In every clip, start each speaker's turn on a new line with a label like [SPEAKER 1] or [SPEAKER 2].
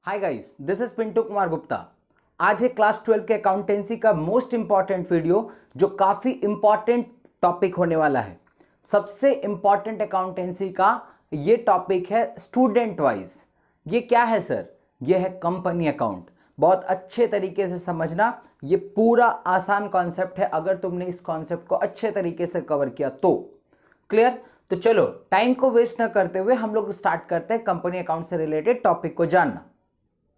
[SPEAKER 1] Hi guys, this is Pintu Kumar Gupta. आज है class 12 के अकाउंटेंसी का मोस्ट इंपॉर्टेंट वीडियो जो काफ़ी इंपॉर्टेंट टॉपिक होने वाला है। सबसे इंपॉर्टेंट अकाउंटेंसी का ये टॉपिक है स्टूडेंट वाइज। ये क्या है सर? ये है कंपनी अकाउंट। बहुत अच्छे तरीके से समझना, ये पूरा आसान कॉन्सेप्ट है अगर तुमने इस कॉन्सेप्ट को अच्छे तरीके से कवर किया तो। क्लियर? तो चलो टाइम को वेस्ट ना करते हुए हम लोग स्टार्ट करते हैं कंपनी अकाउंट से रिलेटेड टॉपिक को जानना।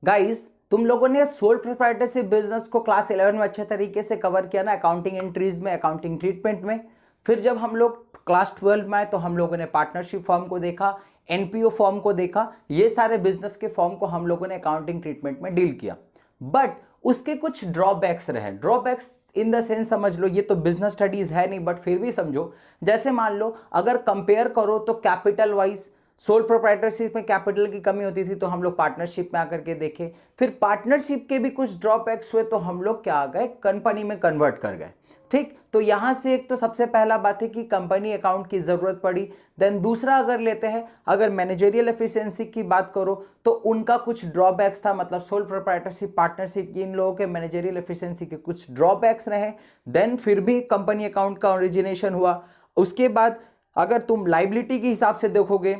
[SPEAKER 1] गाइस, तुम लोगों ने सोल प्रोप्राइटरशिप बिजनेस को क्लास 11 में अच्छे तरीके से कवर किया ना, अकाउंटिंग एंट्रीज में, अकाउंटिंग ट्रीटमेंट में। फिर जब हम लोग क्लास 12 में आए तो हम लोगों ने पार्टनरशिप फॉर्म को देखा, एनपीओ फॉर्म को देखा। ये सारे बिजनेस के फॉर्म को हम लोगों ने अकाउंटिंग ट्रीटमेंट में डील किया। बट उसके कुछ ड्रॉबैक्स रहे। ड्रॉबैक्स इन द सेंस समझ लो, ये तो बिजनेस स्टडीज है नहीं बट फिर भी समझो। जैसे मान लो अगर कंपेयर करो तो कैपिटल वाइज सोल प्रोप्राइटरशिप में कैपिटल की कमी होती थी तो हम लोग पार्टनरशिप में आकर के देखे। फिर पार्टनरशिप के भी कुछ ड्रॉबैक्स हुए तो हम लोग क्या आ गए, कंपनी में कन्वर्ट कर गए। ठीक, तो यहां से एक तो सबसे पहला बात है कि कंपनी अकाउंट की जरूरत पड़ी। देन दूसरा अगर लेते हैं, अगर मैनेजरियल एफिशिएंसी की बात करो तो उनका कुछ ड्रॉबैक्स था, मतलब सोल प्रोप्राइटरशिप, पार्टनरशिप, इन लोगों के मैनेजरियल एफिशिएंसी के कुछ ड्रॉबैक्स रहे। देन फिर भी कंपनी अकाउंट का ओरिजिनेशन हुआ। उसके बाद अगर तुम लाइबिलिटी के हिसाब से देखोगे,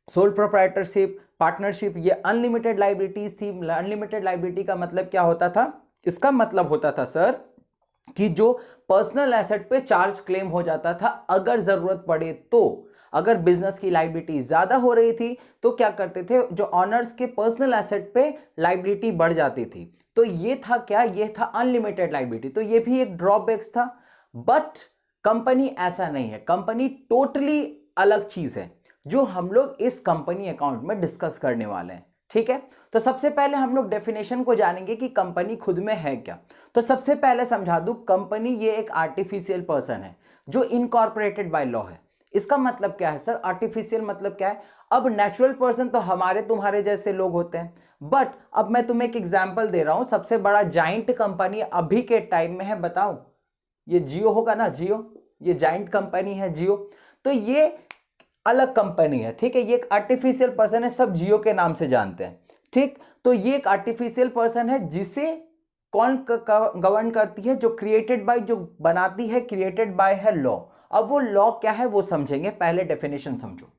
[SPEAKER 1] सोल प्रोप्राइटरशिप, पार्टनरशिप, ये अनलिमिटेड लाइबिलिटीज थी। अनलिमिटेड लाइबिलिटी का मतलब क्या होता था? इसका मतलब होता था सर कि जो पर्सनल एसेट पे चार्ज क्लेम हो जाता था अगर जरूरत पड़े तो। अगर बिजनेस की लाइबिलिटी ज्यादा हो रही थी तो क्या करते थे, जो ऑनर्स के पर्सनल एसेट पे लाइबिलिटी बढ़ जाती थी। तो ये था क्या? ये था अनलिमिटेड लाइबिलिटी। तो ये भी एक ड्रॉबैक्स था। बट कंपनी ऐसा नहीं है, कंपनी टोटली अलग चीज है जो हम लोग इस कंपनी अकाउंट में डिस्कस करने वाले हैं। ठीक है, तो सबसे पहले हम लोग डेफिनेशन को जानेंगे कि कंपनी खुद में है क्या। तो सबसे पहले समझा दूं, कंपनी ये एक आर्टिफिशियल पर्सन है जो इनकॉर्पोरेटेड बाय लॉ है। इसका मतलब क्या है सर? आर्टिफिशियल मतलब क्या है? अब नेचुरल पर्सन तो हमारे तुम्हारे जैसे लोग होते हैं, बट अब मैं तुम्हें एक एग्जांपल दे रहा हूं। सबसे बड़ा जाइंट कंपनी अभी के टाइम में है, बताओ, ये जियो होगा ना, जियो, ये जाइंट कंपनी है जियो। तो ये अलग कंपनी है, ठीक है, ये एक आर्टिफिशियल पर्सन है, सब जियो के नाम से जानते हैं। ठीक, तो ये एक आर्टिफिशियल पर्सन है जिसे कौन गवर्न करती है? जो क्रिएटेड बाय, जो बनाती है, क्रिएटेड बाय है लॉ। अब वो लॉ क्या है वो समझेंगे, पहले डेफिनेशन समझो।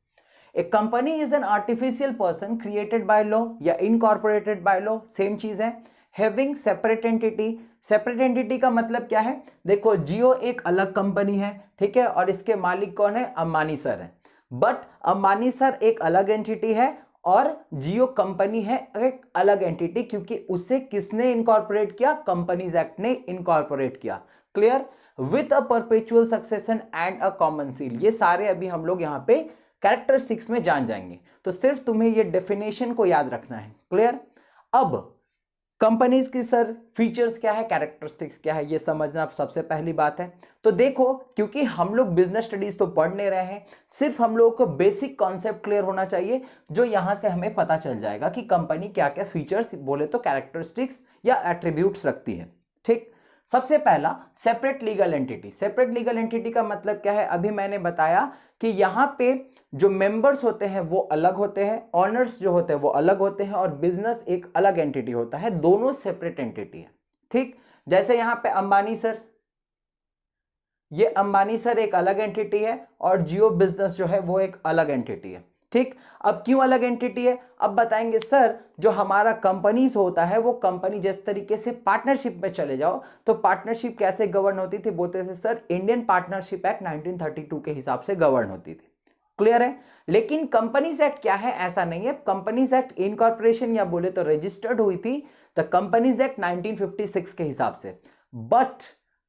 [SPEAKER 1] A company is an artificial person created by law या इनकॉर्पोरेटेड बाय लॉ, सेम चीज है। Having separate entity. Separate entity का मतलब क्या है? देखो, जियो एक अलग कंपनी है, ठीक है, और इसके मालिक कौन है? अंबानी सर है। बट अंबानी सर एक अलग एंटिटी है और जियो कंपनी है एक अलग एंटिटी, क्योंकि उसे किसने इनकॉर्पोरेट किया? कंपनीज एक्ट ने इनकॉर्पोरेट किया। Clear? With a perpetual succession and a common seal. ये सारे अभी हम लोग यहां पे कैरेक्टरिस्टिक्स में जान जाएंगे, तो सिर्फ तुम्हें ये डेफिनेशन को याद रखना है। क्लियर? अब कंपनीज की सर फीचर्स क्या है, कैरेक्टरिस्टिक्स क्या है, ये समझना सबसे पहली बात है। तो देखो, क्योंकि हम लोग बिजनेस स्टडीज तो पढ़ नहीं रहे हैं, सिर्फ हम लोगों को बेसिक कॉन्सेप्ट क्लियर होना चाहिए, जो यहां से हमें पता चल जाएगा कि कंपनी क्या क्या फीचर्स, बोले तो कैरेक्टरिस्टिक्स या एट्रीब्यूट्स रखती है। ठीक, सबसे पहला separate legal entity. Separate legal entity का मतलब क्या है? अभी मैंने बताया कि यहां पे जो मेंबर्स होते हैं वो अलग होते हैं, ऑनर्स जो होते हैं वो अलग होते हैं, और बिजनेस एक अलग एंटिटी होता है, दोनों सेपरेट एंटिटी है। ठीक, जैसे यहां पे अंबानी सर, ये अंबानी सर एक अलग एंटिटी है और जियो बिजनेस जो है वो एक अलग एंटिटी है। ठीक, अब क्यों अलग एंटिटी है अब बताएंगे सर। जो हमारा कंपनीज होता है वो कंपनी जिस तरीके से पार्टनरशिप में चले जाओ तो पार्टनरशिप कैसे गवर्न होती थी? बोलते थे सर इंडियन पार्टनरशिप एक्ट 1932 के हिसाब से गवर्न होती थी। क्लियर है? लेकिन कंपनीज एक्ट क्या है? ऐसा नहीं है। कंपनीज एक्ट इनकॉर्पोरेशन या बोले तो रजिस्टर्ड हुई थी द कंपनीज एक्ट 1956 के हिसाब से, बट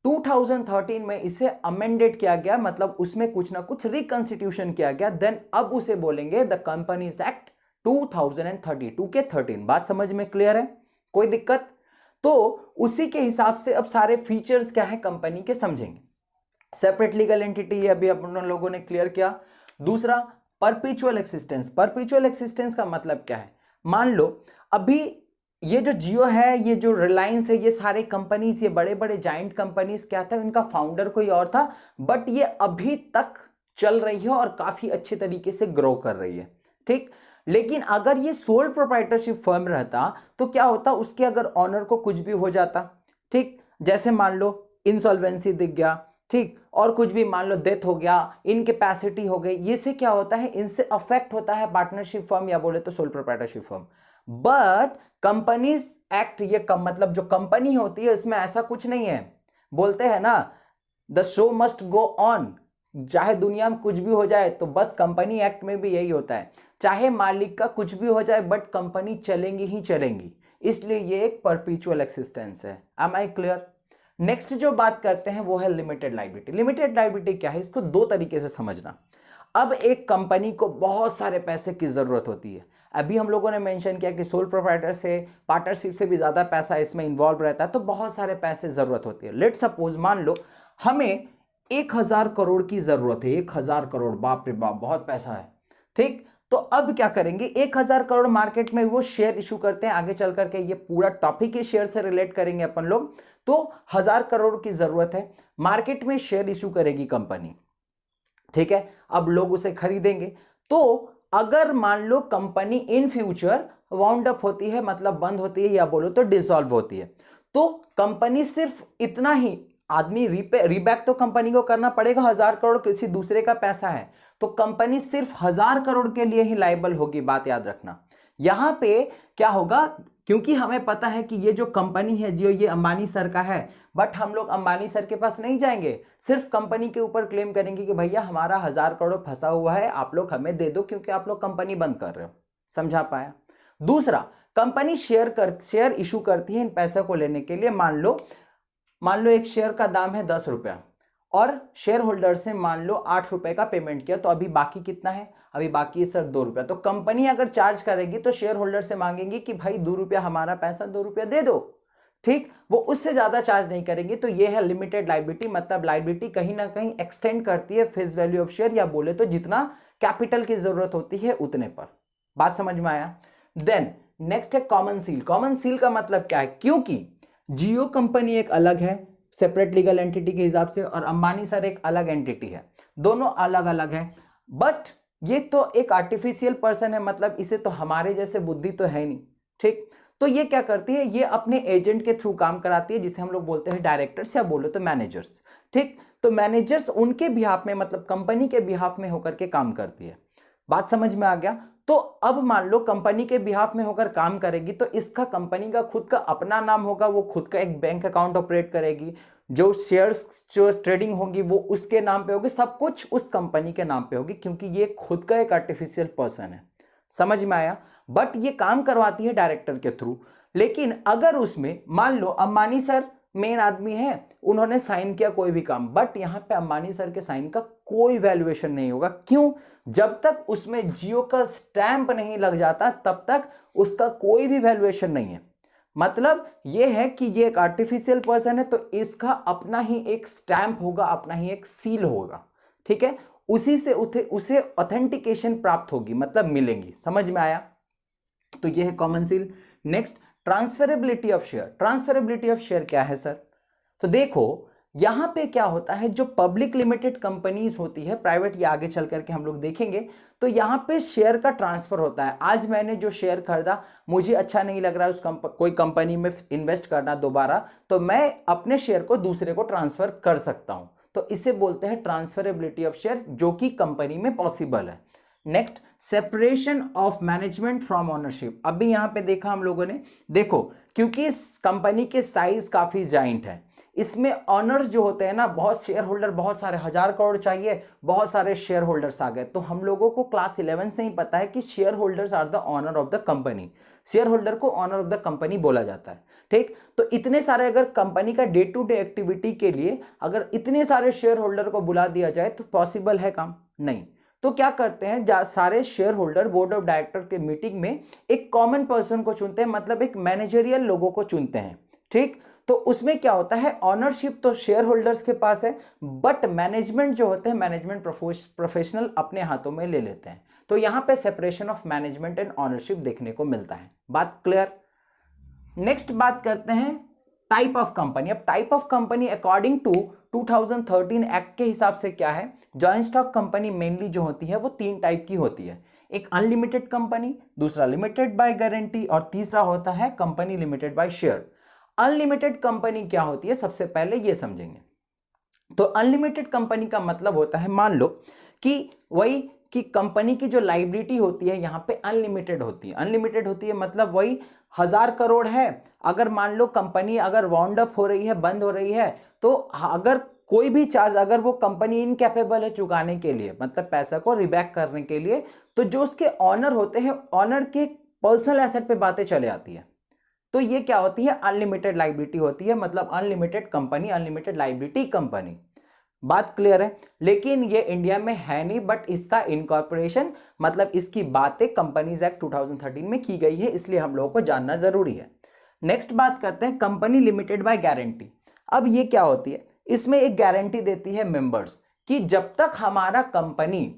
[SPEAKER 1] 2013 में इसे अमेंडेड किया गया, मतलब उसमें कुछ ना कुछ रिकॉन्स्टिट्यूशन किया गया। देन अब उसे बोलेंगे द कंपनीज एक्ट 2032 के 13। बात समझ में क्लियर है? कोई दिक्कत? तो उसी के हिसाब से अब सारे फीचर्स क्या है कंपनी के समझेंगे। सेपरेट लीगल एंटिटी अभी अपन लोगों ने क्लियर किया। दूसरा, परपेचुअल एक्सिस्टेंस। परपेचुअल एक्सिस्टेंस का मतलब क्या है? मान लो अभी ये जो जियो है, ये जो रिलायंस है, ये सारे कंपनीज, ये बड़े बड़े जाइंट कंपनीज क्या था, इनका फाउंडर कोई और था, बट ये अभी तक चल रही है और काफी अच्छे तरीके से ग्रो कर रही है। ठीक, लेकिन अगर ये सोल प्रोप्राइटरशिप फर्म रहता तो क्या होता, उसके अगर ऑनर को कुछ भी हो जाता, ठीक, जैसे मान लो इंसॉल्वेंसी दिख गया, ठीक, और कुछ भी मान लो डेथ हो गया, इनकेपेसिटी हो गई, ये से क्या होता है, इनसे अफेक्ट होता है पार्टनरशिप फर्म या बोले तो sole proprietorship firm. But companies act, ये मतलब जो कंपनी होती है इसमें ऐसा कुछ नहीं है। बोलते हैं ना, the show must go on, चाहे दुनिया में कुछ भी हो जाए, तो बस कंपनी एक्ट में भी यही होता है, चाहे मालिक का कुछ भी हो जाए बट कंपनी चलेंगी ही चलेंगी, इसलिए ये एक परपेचुअल एक्सिस्टेंस है। Am I clear? नेक्स्ट जो बात करते हैं वो है लिमिटेड लायबिलिटी। लिमिटेड लायबिलिटी क्या है, इसको दो तरीके से समझना। अब एक कंपनी को बहुत सारे पैसे की जरूरत होती है, अभी हम लोगों ने मेंशन किया कि सोल प्रोप्राइटर से, पार्टनरशिप से भी ज्यादा पैसा इसमें इन्वॉल्व रहता है, तो बहुत सारे पैसे जरूरत होती है। लेट सपोज मान लो हमें 1000 करोड़ की जरूरत है, 1000 करोड़, बाप रे बाप बहुत पैसा है, ठीक। तो अब क्या करेंगे, 1000 करोड़ मार्केट में वो शेयर इशू करते हैं, आगे चल करके ये पूरा टॉपिक ही शेयर से रिलेट करेंगे अपन लोग। तो 1000 करोड़ की जरूरत है, मार्केट में शेयर इशू करेगी कंपनी, ठीक है, अब लोग उसे खरीदेंगे। तो अगर मान लो company in future wound up होती है, मतलब बंद होती है या बोलो तो डिसॉल्व होती है, तो कंपनी सिर्फ इतना ही, आदमी रीबैक तो कंपनी को करना पड़ेगा, 1000 करोड़ किसी दूसरे का पैसा है, तो कंपनी सिर्फ 1000 करोड़ के लिए ही लायबल होगी, बात याद रखना। यहां पे क्या होगा, क्योंकि हमें पता है कि ये जो कंपनी है जियो, ये अंबानी सर का है, बट हम लोग अंबानी सर के पास नहीं जाएंगे, सिर्फ कंपनी के ऊपर क्लेम करेंगे कि भैया हमारा 1000 करोड़ फंसा हुआ है, आप लोग हमें दे दो, क्योंकि आप लोग कंपनी बंद कर रहे हो। समझा पाया? दूसरा, कंपनी शेयर इशू करती है इन पैसों को लेने के लिए। मान लो एक शेयर का दाम है 10 रुपया और शेयर होल्डर से मान लो 8 रुपए का पेमेंट किया, तो अभी बाकी कितना है, अभी बाकी है सर 2 रुपया। तो कंपनी अगर चार्ज करेगी तो शेयर होल्डर से मांगेंगी कि भाई 2 रुपया हमारा पैसा, 2 रुपया दे दो, ठीक, वो उससे ज्यादा चार्ज नहीं करेंगी। तो ये है लिमिटेड लायबिलिटी, मतलब लायबिलिटी कहीं ना कहीं एक्सटेंड करती है फेस वैल्यू ऑफ शेयर, या बोले तो जितना कैपिटल की जरूरत होती है उतने पर। बात समझ में आया? देन नेक्स्ट है कॉमन सील। कॉमन सील का मतलब क्या है, क्योंकि जियो कंपनी एक अलग है सेपरेट लीगल एंटिटी के हिसाब से, और अंबानी सर एक अलग एंटिटी है, दोनों अलग अलग है, बट ये तो एक आर्टिफिशियल पर्सन है, मतलब इसे तो हमारे जैसे बुद्धि तो है नहीं, ठीक। तो ये क्या करती है, ये अपने एजेंट के थ्रू काम कराती है, जिसे हम लोग बोलते हैं डायरेक्टर्स या बोलो तो मैनेजर्स, ठीक। तो मैनेजर्स उनके बिहाफ में, मतलब कंपनी के बिहाफ में होकर के काम करती है। बात समझ में आ गया? तो अब मान लो कंपनी के बिहाफ में होकर काम करेगी, तो इसका कंपनी का खुद का अपना नाम होगा, वो खुद का एक बैंक अकाउंट ऑपरेट करेगी, जो शेयर्स जो ट्रेडिंग होगी वो उसके नाम पे होगी, सब कुछ उस कंपनी के नाम पे होगी, क्योंकि ये खुद का एक आर्टिफिशियल पर्सन है। समझ में आया? बट ये काम करवाती है डायरेक्टर के थ्रू। लेकिन अगर उसमें मान लो अंबानी सर मेन आदमी है, उन्होंने साइन किया कोई भी काम, बट यहां पे अंबानी सर के साइन का कोई वैल्यूएशन नहीं होगा। क्यों? जब तक उसमें जियो का स्टैंप नहीं लग जाता तब तक उसका कोई भी वैल्यूएशन नहीं है। मतलब यह है कि ये एक आर्टिफिशियल पर्सन है, तो इसका अपना ही एक स्टैंप होगा, अपना ही एक सील होगा, ठीक है, उसी से उसे ऑथेंटिकेशन प्राप्त होगी, मतलब मिलेंगी। समझ में आया? तो ये है common seal. Next, transferability of share. Transferability of share क्या है सर? तो देखो यहां पे क्या होता है, जो पब्लिक लिमिटेड कंपनीज होती है, प्राइवेट या आगे चल करके हम लोग देखेंगे, तो यहां पे शेयर का ट्रांसफर होता है। आज मैंने जो शेयर खरीदा, मुझे अच्छा नहीं लग रहा है कोई कंपनी में इन्वेस्ट करना दोबारा, तो मैं अपने शेयर को दूसरे को ट्रांसफर कर सकता हूं, तो इसे बोलते हैं ट्रांसफरेबिलिटी ऑफ शेयर, जो कि कंपनी में पॉसिबल है। Next, separation of management from ownership. अभी यहां पे देखा हम लोगों ने, देखो क्योंकि इस कंपनी के साइज काफी जाइंट है, इसमें ऑनर्स जो होते हैं ना, बहुत शेयर होल्डर, बहुत सारे 1000 करोड़ चाहिए, बहुत सारे शेयर होल्डर्स आ गए। तो हम लोगों को क्लास 11 से ही पता है कि shareholders are the owner of the company, shareholder को ऑनर ऑफ द कंपनी बोला जाता है, ठीक। तो इतने सारे अगर कंपनी का डे टू डे एक्टिविटी के लिए अगर इतने सारे शेयर होल्डर को बुला दिया जाए तो पॉसिबल है काम? नहीं। तो क्या करते हैं, सारे share holder board of director के मीटिंग में एक कॉमन पर्सन को चुनते हैं, मतलब एक मैनेजरियल लोगों को चुनते हैं, ठीक। तो उसमें क्या होता है, ऑनरशिप तो शेयर होल्डर्स के पास है, बट मैनेजमेंट जो होते हैं, मैनेजमेंट प्रोफेशनल अपने हाथों में ले लेते हैं। तो यहां पे separation of management and ownership देखने को मिलता है। बात क्लियर? नेक्स्ट बात करते हैं टाइप ऑफ कंपनी। अब type of company according to 2013 act के हिसाब से क्या है, जॉइंट स्टॉक कंपनी मेनली जो होती है वो 3 टाइप की होती है। एक अनलिमिटेड कंपनी, दूसरा लिमिटेड बाय गारंटी और तीसरा होता है company limited by share. Unlimited company क्या होती है, सबसे पहले ये समझेंगे। तो अनलिमिटेड कंपनी का मतलब होता है, मान लो कि वही कि कंपनी की जो लायबिलिटी होती है यहां पे अनलिमिटेड होती है। अनलिमिटेड होती है मतलब वही 1000 करोड़ है, अगर मान लो कंपनी अगर वाउंड अप हो रही है, बंद हो रही है, तो अगर कोई भी चार्ज अगर वो कंपनी इनकैपेबल है चुकाने के लिए, मतलब पैसा को रिबैक करने के लिए, तो जो उसके ऑनर होते हैं, ऑनर के पर्सनल एसेट पे बातें चले आती है। तो ये क्या होती है, अनलिमिटेड लायबिलिटी होती है, मतलब unlimited company, unlimited liability company. बात क्लियर है। लेकिन ये इंडिया में है नहीं, बट इसका इनकॉर्पोरेशन मतलब इसकी बातें कंपनीज एक्ट 2013 में की गई है, इसलिए हम लोगों को जानना जरूरी है। नेक्स्ट बात करते हैं कंपनी लिमिटेड बाय गारंटी। अब ये क्या होती है, इसमें एक गारंटी देती है मेंबर्स कि जब तक हमारा कंपनी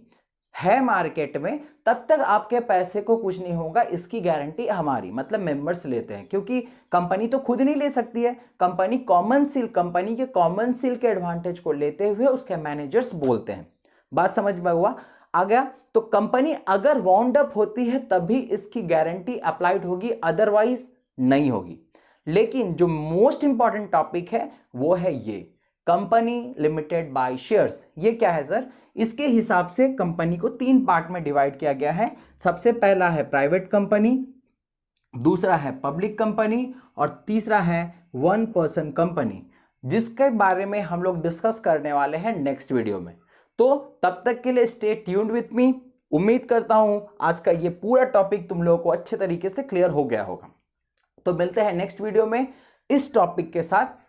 [SPEAKER 1] है मार्केट में तब तक आपके पैसे को कुछ नहीं होगा, इसकी गारंटी हमारी, मतलब मेंबर्स लेते हैं, क्योंकि कंपनी तो खुद नहीं ले सकती है, कंपनी कंपनी के कॉमन सील के एडवांटेज को लेते हुए उसके मैनेजर्स बोलते हैं। बात समझ में हुआ आ गया। तो कंपनी अगर वाउंड अप होती है तभी इसकी गारंटी अप्लाइड होगी, अदरवाइज नहीं होगी। लेकिन जो मोस्ट इंपॉर्टेंट टॉपिक है वो है ये कंपनी लिमिटेड बाय शेयर्स। ये क्या है सर, इसके हिसाब से कंपनी को 3 पार्ट में डिवाइड किया गया है। सबसे पहला है प्राइवेट कंपनी, दूसरा है पब्लिक कंपनी और तीसरा है 1 पर्सन कंपनी, जिसके बारे में हम लोग डिस्कस करने वाले हैं नेक्स्ट वीडियो में। तो तब तक के लिए स्टे ट्यून्ड विथ मी। उम्मीद करता हूं आज का ये पूरा टॉपिक तुम लोगों को अच्छे तरीके से क्लियर हो गया होगा। तो मिलते हैं नेक्स्ट वीडियो में इस टॉपिक के साथ।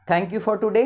[SPEAKER 1] Thank you for today.